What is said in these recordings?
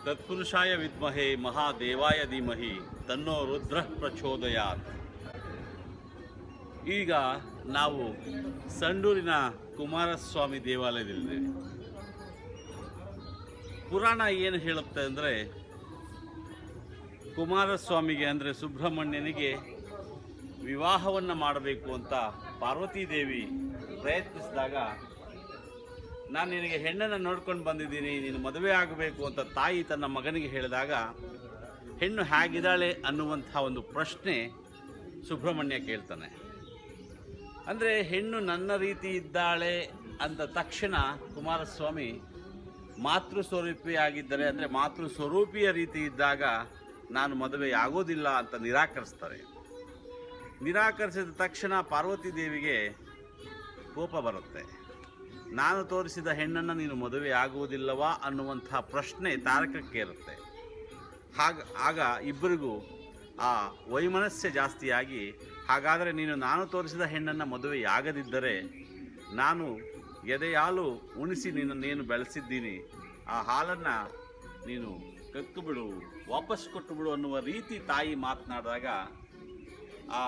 ತತ್ಪುರುಷಾಯ ವಿದ್ಮಹೇ ಮಹಾದೇವಾಯ ಧೀಮಹಿ ತನ್ನೋ ರುದ್ರ ಪ್ರಚೋದಯಾತ್. ಈಗ ನಾವು ಸಂಡೂರಿನ ಕುಮಾರಸ್ವಾಮಿ ದೇವಾಲಯದಲ್ಲಿದ್ದೇವೆ. ಪುರಾಣ ಏನು ಹೇಳುತ್ತೆ ಅಂದರೆ, ಕುಮಾರಸ್ವಾಮಿಗೆ ಅಂದರೆ ಸುಬ್ರಹ್ಮಣ್ಯನಿಗೆ ವಿವಾಹವನ್ನು ಮಾಡಬೇಕು ಅಂತ ಪಾರ್ವತೀದೇವಿ ಪ್ರಯತ್ನಿಸಿದಾಗ, ನಾನು ನಿನಗೆ ಹೆಣ್ಣನ್ನು ನೋಡ್ಕೊಂಡು ಬಂದಿದ್ದೀನಿ, ನೀನು ಮದುವೆ ಆಗಬೇಕು ಅಂತ ತಾಯಿ ತನ್ನ ಮಗನಿಗೆ ಹೇಳಿದಾಗ, ಹೆಣ್ಣು ಹೇಗಿದ್ದಾಳೆ ಅನ್ನುವಂಥ ಒಂದು ಪ್ರಶ್ನೆ ಸುಬ್ರಹ್ಮಣ್ಯ ಕೇಳ್ತಾನೆ. ಅಂದರೆ ಹೆಣ್ಣು ನನ್ನ ರೀತಿ ಇದ್ದಾಳೆ ಅಂದ ತಕ್ಷಣ ಕುಮಾರಸ್ವಾಮಿ ಮಾತೃ ಸ್ವರೂಪಿಯಾಗಿದ್ದರೆ, ಅಂದರೆ ಮಾತೃ ಸ್ವರೂಪಿಯ ರೀತಿ ಇದ್ದಾಗ ನಾನು ಮದುವೆ ಆಗೋದಿಲ್ಲ ಅಂತ ನಿರಾಕರಿಸ್ತಾರೆ. ನಿರಾಕರಿಸಿದ ತಕ್ಷಣ ಪಾರ್ವತೀದೇವಿಗೆ ಕೋಪ ಬರುತ್ತೆ. ನಾನು ತೋರಿಸಿದ ಹೆಣ್ಣನ್ನು ನೀನು ಮದುವೆ ಆಗುವುದಿಲ್ಲವಾ ಅನ್ನುವಂಥ ಪ್ರಶ್ನೆ ತಾರಕಕ್ಕೇರುತ್ತೆ. ಆಗ ಇಬ್ಬರಿಗೂ ಆ ವೈಮನಸ್ಯ ಜಾಸ್ತಿಯಾಗಿ, ಹಾಗಾದರೆ ನಾನು ತೋರಿಸಿದ ಹೆಣ್ಣನ್ನು ಮದುವೆಯಾಗದಿದ್ದರೆ ನಾನು ಎದೆಯಾಲು ಉಣಿಸಿ ನಿನ್ನನ್ನೇನು ಬೆಳೆಸಿದ್ದೀನಿ, ಆ ಹಾಲನ್ನು ನೀನು ಕಕ್ಕು ಬಿಡು, ವಾಪಸ್ ಕೊಟ್ಟು ಬಿಡು ಅನ್ನುವ ರೀತಿ ತಾಯಿ ಮಾತನಾಡಿದಾಗ, ಆ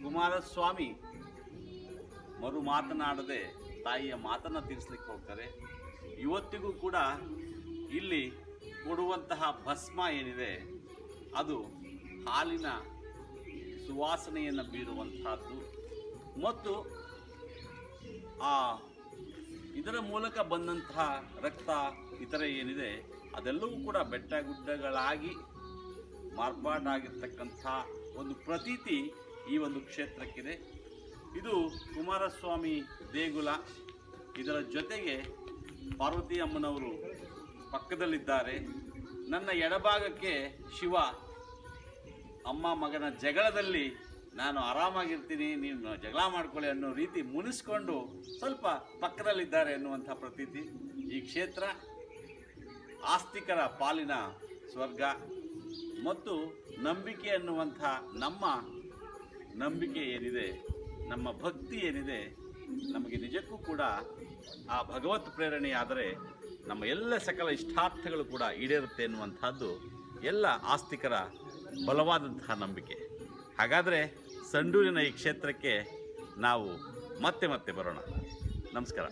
ಕುಮಾರಸ್ವಾಮಿ ಮರು ಮಾತನಾಡದೆ ತಾಯಿಯ ಮಾತನ್ನು ತೀರಿಸಲಿಕ್ಕೆ ಹೋಗ್ತಾರೆ. ಇವತ್ತಿಗೂ ಕೂಡ ಇಲ್ಲಿ ಕೊಡುವಂತಹ ಭಸ್ಮ ಏನಿದೆ ಅದು ಹಾಲಿನ ಸುವಾಸನೆಯನ್ನು ಬೀರುವಂತಹದ್ದು, ಮತ್ತು ಇದರ ಮೂಲಕ ಬಂದಂತಹ ರಕ್ತ ಇತರೆ ಏನಿದೆ ಅದೆಲ್ಲವೂ ಕೂಡ ಬೆಟ್ಟ ಗುಡ್ಡಗಳಾಗಿ ಮಾರ್ಪಾಟಾಗಿರ್ತಕ್ಕಂಥ ಒಂದು ಪ್ರತೀತಿ ಈ ಒಂದು ಕ್ಷೇತ್ರಕ್ಕಿದೆ. ಇದು ಕುಮಾರಸ್ವಾಮಿ ದೇಗುಲ. ಇದರ ಜೊತೆಗೆ ಪಾರ್ವತಿ ಅಮ್ಮನವರು ಪಕ್ಕದಲ್ಲಿದ್ದಾರೆ. ನನ್ನ ಎಡಭಾಗಕ್ಕೆ ಶಿವ ಅಮ್ಮ ಮಗನ ಜಗಳದಲ್ಲಿ ನಾನು ಆರಾಮಾಗಿರ್ತೀನಿ, ನೀವು ಜಗಳ ಮಾಡ್ಕೊಳ್ಳಿ ಅನ್ನೋ ರೀತಿ ಮುನಿಸ್ಕೊಂಡು ಸ್ವಲ್ಪ ಪಕ್ಕದಲ್ಲಿದ್ದಾರೆ ಎನ್ನುವಂಥ ಪ್ರತೀತಿ. ಈ ಕ್ಷೇತ್ರ ಆಸ್ತಿಕರ ಪಾಲಿನ ಸ್ವರ್ಗ ಮತ್ತು ನಂಬಿಕೆ ಅನ್ನುವಂಥ ನಮ್ಮ ನಂಬಿಕೆ ಏನಿದೆ, ನಮ್ಮ ಭಕ್ತಿ ಏನಿದೆ, ನಮಗೆ ನಿಜಕ್ಕೂ ಕೂಡ ಆ ಭಗವತ್ ಪ್ರೇರಣೆಯಾದರೆ ನಮ್ಮ ಎಲ್ಲ ಸಕಲ ಇಷ್ಟಾರ್ಥಗಳು ಕೂಡ ಈಡೇರುತ್ತೆ ಎನ್ನುವಂಥದ್ದು ಎಲ್ಲ ಆಸ್ತಿಕರ ಬಲವಾದಂತಹ ನಂಬಿಕೆ. ಹಾಗಾದರೆ ಸಂಡೂರಿನ ಈ ಕ್ಷೇತ್ರಕ್ಕೆ ನಾವು ಮತ್ತೆ ಬರೋಣ. ನಮಸ್ಕಾರ.